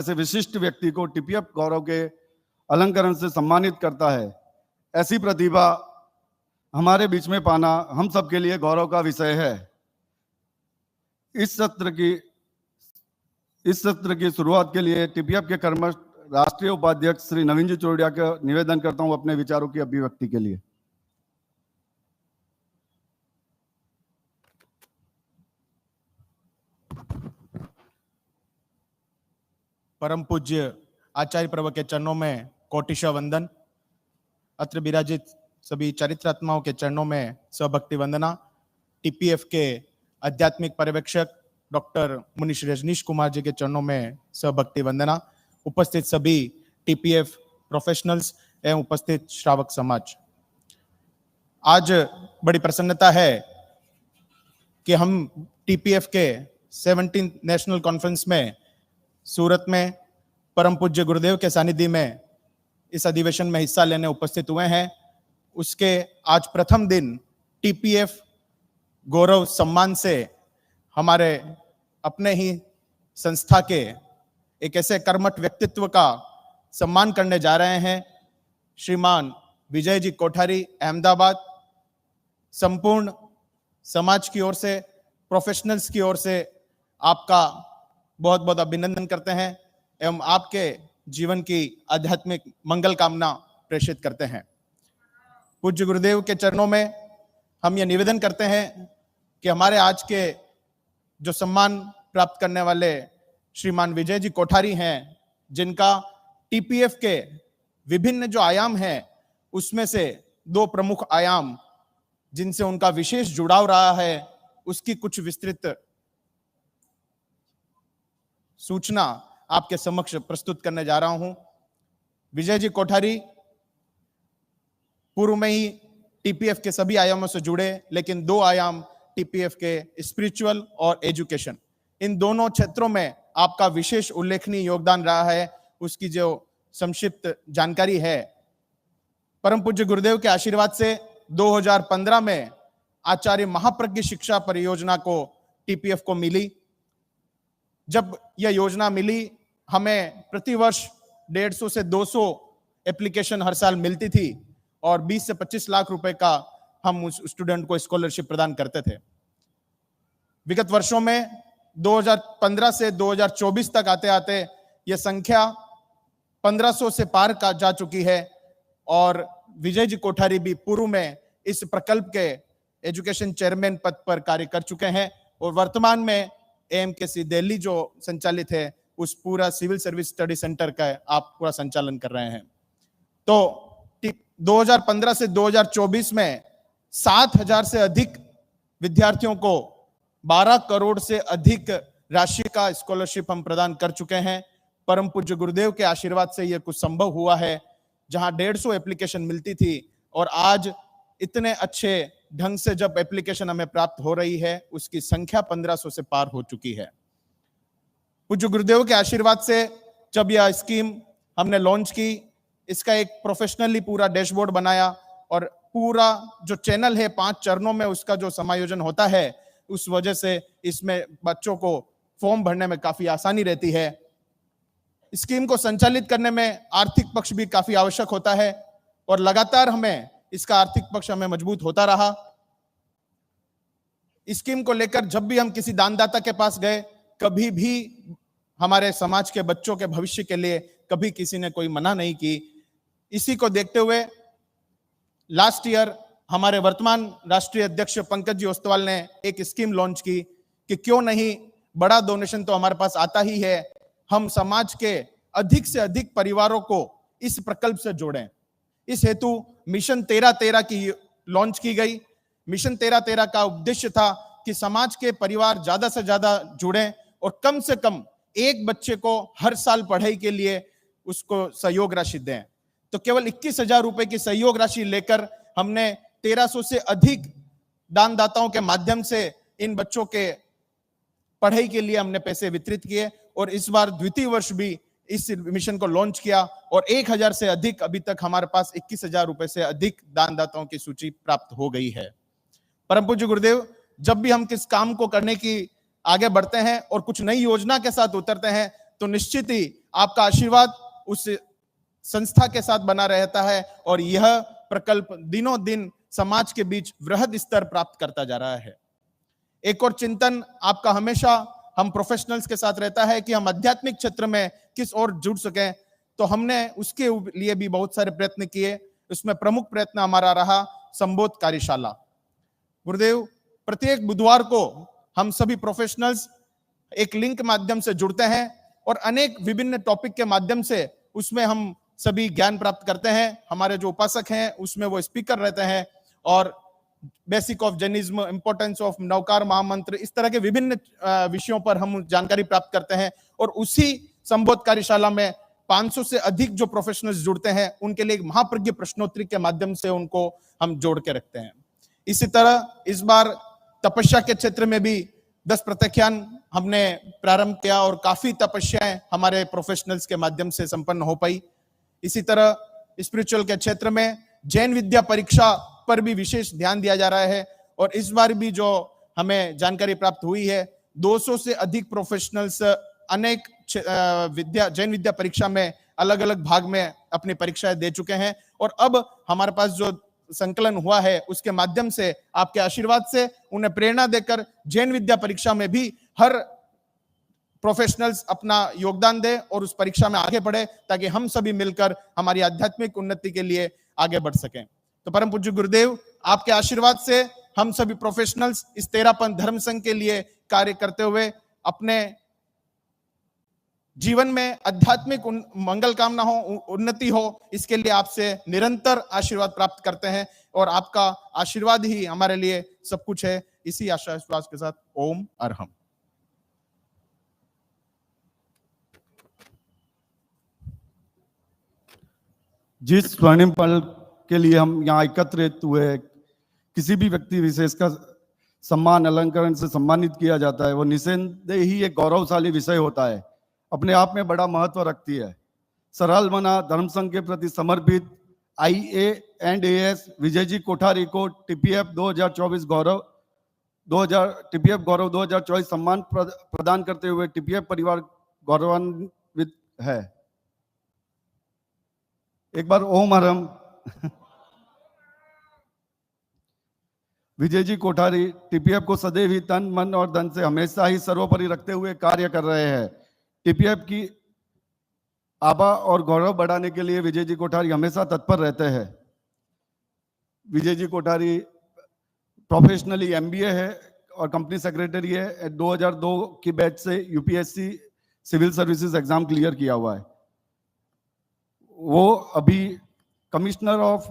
ऐसे विशिष्ट व्यक्ति को टीपीएफ गौरव के अलंकरण से सम्मानित करता है। ऐसी प्रतिभा हमारे बीच में पाना हम सबके लिए गौरव का विषय है। इस सत्र की शुरुआत के लिए टीपीएफ के कर्मठ राष्ट्रीय उपाध्यक्ष श्री नवीन जी चोरडिया का निवेदन करता हूं अपने विचारों की अभिव्यक्ति के लिए। परम पूज्य आचार्य प्रभु के चरणों में कोटिशा वंदन। अत्र विराजित सभी चरित्रात्माओं के चरणों में स्वभक्ति वंदना। टीपीएफ के आध्यात्मिक पर्यवेक्षक डॉक्टर मुनीश रजनीश कुमार जी के चरणों में स्वभक्ति वंदना। उपस्थित सभी टीपीएफ प्रोफेशनल्स एवं उपस्थित श्रावक समाज, आज बड़ी प्रसन्नता है कि हम टीपीएफ के 17th नेशनल कॉन्फ्रेंस में सूरत में परम पूज्य गुरुदेव के सानिध्य में इस अधिवेशन में हिस्सा लेने उपस्थित हुए हैं। उसके आज प्रथम दिन टीपीएफ गौरव सम्मान से हमारे अपने ही संस्था के एक ऐसे कर्मठ व्यक्तित्व का सम्मान करने जा रहे हैं। श्रीमान विजय जी कोठारी, अहमदाबाद। संपूर्ण समाज की ओर से, प्रोफेशनल्स की ओर से आपका बहुत बहुत अभिनंदन करते हैं एवं आपके जीवन की आध्यात्मिक मंगल कामना प्रेषित करते हैं। पूज्य गुरुदेव के चरणों में हम यह निवेदन करते हैं कि हमारे आज के जो सम्मान प्राप्त करने वाले श्रीमान विजय जी कोठारी हैं, जिनका टीपीएफ के विभिन्न जो आयाम हैं उसमें से दो प्रमुख आयाम जिनसे उनका विशेष जुड़ाव रहा है, उसकी कुछ विस्तृत सूचना आपके समक्ष प्रस्तुत करने जा रहा हूं। विजय जी कोठारी पूर्व में ही टीपीएफ के सभी आयामों से जुड़े, लेकिन दो आयाम टीपीएफ के स्पिरिचुअल और एजुकेशन, इन दोनों क्षेत्रों में आपका विशेष उल्लेखनीय योगदान रहा है। उसकी जो संक्षिप्त जानकारी है, परम पूज्य गुरुदेव के आशीर्वाद से 2015 में आचार्य महाप्रज्ञ शिक्षा परियोजना को टीपीएफ को मिली। जब यह योजना मिली, हमें प्रतिवर्ष 150 से 200 एप्लीकेशन हर साल मिलती थी और 20 से 25 लाख रुपए का हम उस स्टूडेंट को स्कॉलरशिप प्रदान करते थे। विगत वर्षों में 2015 से 2024 तक आते आते यह संख्या 1500 से पार का जा चुकी है और विजय जी कोठारी भी पूर्व में इस प्रकल्प के एजुकेशन चेयरमैन पद पर कार्य कर चुके हैं और वर्तमान में एएमकेसी दिल्ली जो संचालित है उस पूरा सिविल सर्विस स्टडी सेंटर का आप पूरा संचालन कर रहे हैं। तो 2015 से 2024 में 7000 से अधिक विद्यार्थियों को 12 करोड़ से अधिक राशि का स्कॉलरशिप हम प्रदान कर चुके हैं। परम पूज्य गुरुदेव के आशीर्वाद से यह कुछ संभव हुआ है। जहां 150 एप्लीकेशन मिलती थी और आज इतने अच्छे ढंग से जब एप्लीकेशन हमें प्राप्त हो रही है, उसकी संख्या 1500 से पार हो चुकी है। पूज्य गुरुदेव के आशीर्वाद से जब यह स्कीम हमने लॉन्च की, इसका एक प्रोफेशनली पूरा डैशबोर्ड बनाया और पूरा जो चैनल है 5 चरणों में उसका जो समायोजन होता है, उस वजह से इसमें बच्चों को फॉर्म भरने में काफी आसानी रहती है। स्कीम को संचालित करने में आर्थिक पक्ष भी काफी आवश्यक होता है और लगातार हमें इसका आर्थिक पक्ष हमें मजबूत होता रहा। स्कीम को लेकर जब भी हम किसी दानदाता के पास गए, कभी भी हमारे समाज के बच्चों के भविष्य के लिए कभी किसी ने कोई मना नहीं की। इसी को देखते हुए लास्ट ईयर हमारे वर्तमान राष्ट्रीय अध्यक्ष पंकज जी ओस्तवाल ने एक स्कीम लॉन्च की कि क्यों नहीं, बड़ा डोनेशन तो हमारे पास आता ही है, हम समाज के अधिक से अधिक परिवारों को इस प्रकल्प से जोड़ें। इस हेतु मिशन 13-13 की लॉन्च की गई। मिशन 13-13 का उद्देश्य था कि समाज के परिवार ज्यादा से ज्यादा जुड़ें और कम से कम एक बच्चे को हर साल पढ़ाई के लिए उसको सहयोग राशि दें। तो केवल 21,000 रुपए की सहयोग राशि लेकर हमने 1300 से अधिक दानदाताओं के माध्यम से इन बच्चों के पढ़ाई के लिए हमने पैसे वितरित किए और इस बार द्वितीय वर्ष भी इस मिशन को लॉन्च किया और 1000 से अधिक, अभी तक हमारे पास 21,000 रुपए से अधिक दानदाताओं की सूची प्राप्त हो गई है। परम पूज्य गुरुदेव, जब भी हम किस काम को करने की आगे बढ़ते हैं और कुछ नई योजना के साथ उतरते हैं, तो निश्चित ही आपका आशीर्वाद उस संस्था के साथ बना रहता है और यह प्रकल्प दिनों दिन समाज के बीच वृहद स्तर प्राप्त करता जा रहा है। एक और चिंतन आपका हमेशा हम प्रोफेशनल्स के साथ रहता है कि हम आध्यात्मिक क्षेत्र में किस ओर जुड़ सकें, तो हमने उसके लिए भी बहुत सारे प्रयत्न किए। उसमें प्रमुख प्रयत्न हमारा रहा संबोध कार्यशाला। गुरुदेव, प्रत्येक बुधवार को हम सभी प्रोफेशनल्स एक लिंक माध्यम से जुड़ते हैं और अनेक विभिन्न टॉपिक के माध्यम से उसमें हम सभी ज्ञान प्राप्त करते हैं। हमारे जो उपासक हैं उसमें वो स्पीकर रहते हैं और basic of Jainism, importance of Navkar महामंत्र, इस तरह के विभिन्न विषयों पर हम जानकारी प्राप्त करते हैं। और उसी संबोध कार्यशाला में 500 से अधिक जो प्रोफेशनल्स जुड़ते हैं उनके लिए एक महाप्रज्ञ प्रश्नोत्तरी के माध्यम से उनको हम जोड़ के रखते हैं। इसी तरह इस बार तपस्या के क्षेत्र में भी 10 प्रत्याख्यान हमने प्रारंभ किया और काफी तपस्याएं हमारे प्रोफेशनल्स के माध्यम से संपन्न हो पाई। इसी तरह स्पिरिचुअल के क्षेत्र में जैन विद्या परीक्षा पर भी विशेष ध्यान दिया जा रहा है और इस बार भी जो हमें जानकारी प्राप्त हुई है 200 से अधिक प्रोफेशनल्स अनेक जैन विद्या परीक्षा में अलग अलग भाग में अपनी परीक्षाएं दे चुके हैं। और अब हमारे पास जो संकलन हुआ है उसके माध्यम से आपके आशीर्वाद से उन्हें प्रेरणा देकर जैन विद्या परीक्षा में भी हर प्रोफेशनल्स अपना योगदान दे और उस परीक्षा में आगे बढ़े, ताकि हम सभी मिलकर हमारी आध्यात्मिक उन्नति के लिए आगे बढ़ सकें। तो परम पूज्य गुरुदेव, आपके आशीर्वाद से हम सभी प्रोफेशनल्स इस तेरापंथ धर्म संघ के लिए कार्य करते हुए अपने जीवन में आध्यात्मिक मंगल कामना हो, उन्नति हो, इसके लिए आपसे निरंतर आशीर्वाद प्राप्त करते हैं और आपका आशीर्वाद ही हमारे लिए सब कुछ है। इसी आशा विश्वास के साथ ओम अरहम। जिस स्वर्णिम पल के लिए हम यहाँ एकत्रित हुए, किसी भी व्यक्ति विशेष का सम्मान अलंकरण से सम्मानित किया जाता है, वो निस्संदेह ही एक गौरवशाली विषय होता है, अपने आप में बड़ा महत्व रखती है। सरल मना धर्म संघ के प्रति समर्पित IA&AS विजय जी कोठारी को टीपीएफ 2024 गौरव 2024 सम्मान प्रदान करते हुए टीपीएफ परिवार गौरवान्वित है। एक बार ओम अरहम। विजय जी कोठारी टीपीएफ को सदैव ही तन मन और धन से हमेशा ही सर्वोपरि रखते हुए कार्य कर रहे हैं। टीपीएफ की आभा और गौरव बढ़ाने के लिए विजय जी कोठारी हमेशा तत्पर रहते हैं। विजय जी कोठारी प्रोफेशनली MBA है और कंपनी सेक्रेटरी है। 2002 की बैच से UPSC civil services exam clear किया हुआ है। वो अभी commissioner of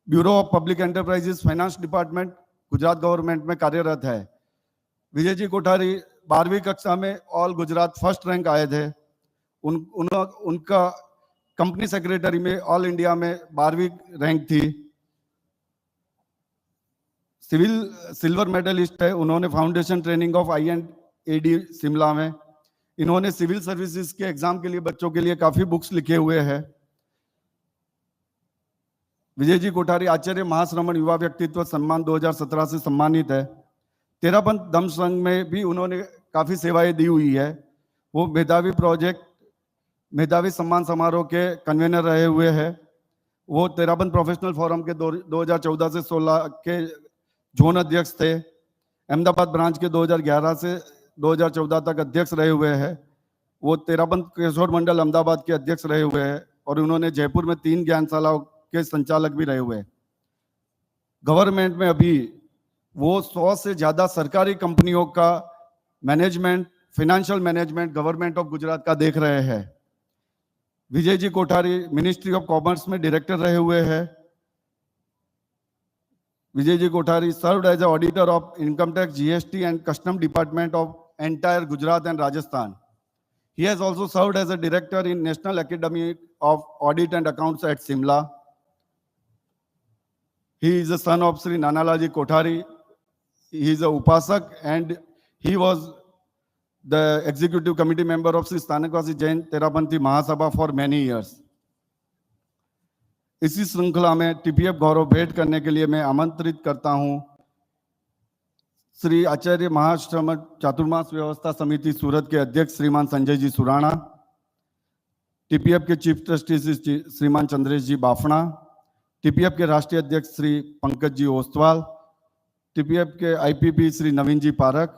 bureau of public enterprises finance department Gujarat government में कार्यरत है। विजय जी कोठारी 12वीं कक्षा में ऑल गुजरात फर्स्ट रैंक आए थे। उनका कंपनी सेक्रेटरी में ऑल इंडिया में 12वीं रैंक थी। सिल्वर मेडलिस्ट है। उन्होंने foundation training of I&AD Shimla में। इन्होंने सिविल सर्विसेज के एग्जाम के लिए बच्चों के लिए काफी बुक्स लिखे हुए हैं। विजय जी कोठारी आचार्य महाश्रमण युवा व्यक्तित्व सम्मान 2017 से सम्मानित है। तेरापंथ धम्म संघ में भी उन्होंने काफी सेवाएं दी हुई है। वो मेधावी सम्मान समारोह के कन्वीनर रहे हुए हैं। वो तेरापंथ प्रोफेशनल फोरम के 2014 से 16 के जोन अध्यक्ष थे। अहमदाबाद ब्रांच के 2011 से 2014 तक अध्यक्ष रहे हुए हैं। वो तेरापंथ किशोर मंडल अहमदाबाद के अध्यक्ष रहे हुए हैं और उन्होंने जयपुर में 3 ज्ञानशालाओं के संचालक भी रहे हुए हैं। गवर्नमेंट में अभी वो 100 से ज्यादा सरकारी कंपनियों का management, financial management government of Gujarat का देख रहे हैं। Vijay ji Kothari ministry of commerce में डायरेक्टर रहे हुए हैं। Vijay ji Kothari served as a auditor of income tax, GST and custom department of entire Gujarat and Rajasthan. He has also served as a director in National Academy of Audit and Accounts at Shimla. He is the son of Sri Nanalaji Kothari. He is a Upasak and he was the executive committee member of Sri Sthanakvasi Jain Terapanthi Mahasabha for many years. इसी श्रृंखला में TPF गौरव भेंट करने के लिए मैं आमंत्रित करता हूं श्री आचार्य महाश्रम चातुर्मास व्यवस्था समिति सूरत के अध्यक्ष श्रीमान संजय जी सुराणा, टीपीएफ के चीफ ट्रस्टी श्रीमान चंद्रेश जी बाफना, टीपीएफ के राष्ट्रीय अध्यक्ष श्री पंकज जी ओस्तवाल, टीपीएफ के आईपीपी श्री नवीन जी पारक,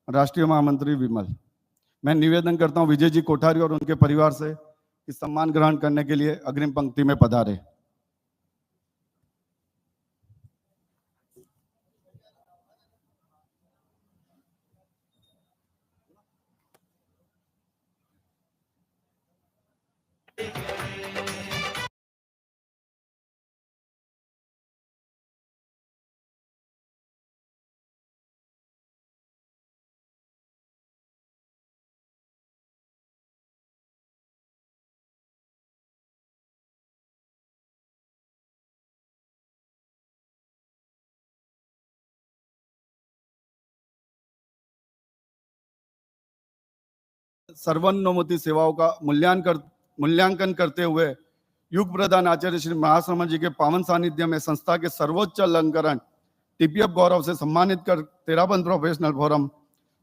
राष्ट्रीय महामंत्री विमल। मैं निवेदन करता हूं विजय जी कोठारी और उनके परिवार से कि सम्मान ग्रहण करने के लिए अग्रिम पंक्ति में पधारे। सर्वोन्नति सेवाओं का मूल्यांकन करते हुए युग प्रधान आचार्य श्री महाश्रमण जी के पावन सानिध्य में संस्था के सर्वोच्च अलंकरण टीपीएफ गौरव से सम्मानित कर 13 प्रोफेशनल फोरम